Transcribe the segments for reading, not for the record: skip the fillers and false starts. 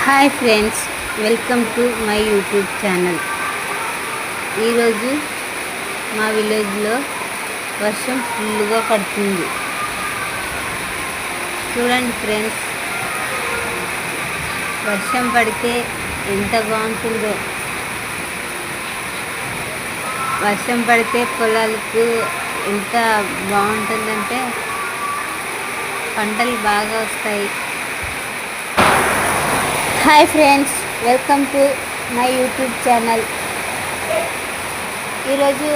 Hi friends, welcome to my YouTube channel. ఈరోజు మా విలేజ్లో వర్షం ఫుల్గా పడుతుంది. చూడండి ఫ్రెండ్స్, వర్షం పడితే ఎంత బాగుంటుందో. వర్షం పడితే పొలాలకు ఎంత బాగుంటుందంటే పంటలు బాగా వస్తాయి. Hi friends, welcome to my YouTube channel. ఈరోజు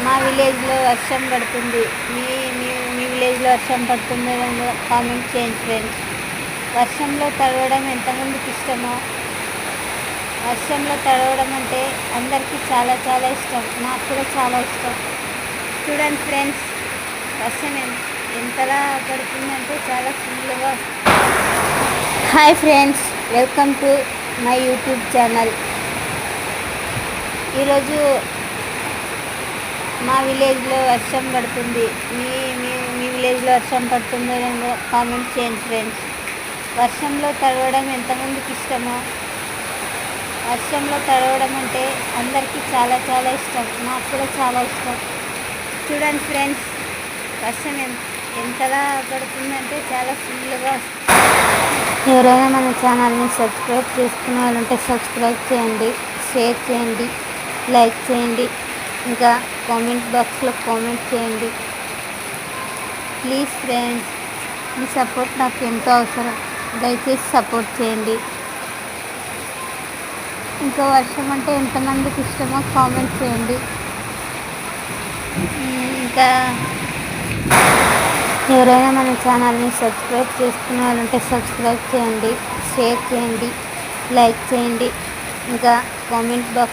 మా విలేజ్లో వర్షం పడుతుంది. మీ మీ మీ విలేజ్లో వర్షం పడుతుందో కామెంట్ చేయండి ఫ్రెండ్స్. వర్షంలో తడవడం ఎంతమందికి ఇష్టమో. వర్షంలో తడవడం అంటే అందరికీ చాలా చాలా ఇష్టం. నాకు కూడా చాలా ఇష్టం. చూడండి ఫ్రెండ్స్, వర్షం ఎంతలా పడుతుందంటే చాలా ఫుల్గా. Hi friends, welcome to my YouTube channel. ఈరోజు మా విలేజ్లో వర్షం పడుతుంది. మీ మీ మీ విలేజ్లో వర్షం పడుతుందో కామెంట్ చేయండి ఫ్రెండ్స్. వర్షంలో తడవడం ఎంతమందికి ఇష్టమో. వర్షంలో తడవడం అంటే అందరికీ చాలా చాలా ఇష్టం. నాకు కూడా చాలా ఇష్టం. చూడండి ఫ్రెండ్స్, వర్షం ఎంతలా పడుతుందంటే చాలా ఫుల్గా. ఎవరైనా మన ఛానల్ని సబ్స్క్రైబ్ చేసుకునే వాళ్ళంటే సబ్స్క్రైబ్ చేయండి, షేర్ చేయండి, లైక్ చేయండి, ఇంకా కామెంట్ బాక్స్లో కామెంట్ చేయండి. ప్లీజ్ ఫ్రెండ్స్, మీ సపోర్ట్ నాకు ఎంతో అవసరం. దయచేసి సపోర్ట్ చేయండి. ఇంకా వర్షం అంటే ఎంతమందికి ఇష్టమో కామెంట్ చేయండి. ఇంకా ఎవరైనా మన ఛానల్ని సబ్స్క్రైబ్ చేసుకునే వాళ్ళంటే సబ్స్క్రైబ్ చేయండి, షేర్ చేయండి, లైక్ చేయండి, ఇంకా కామెంట్ బాక్స్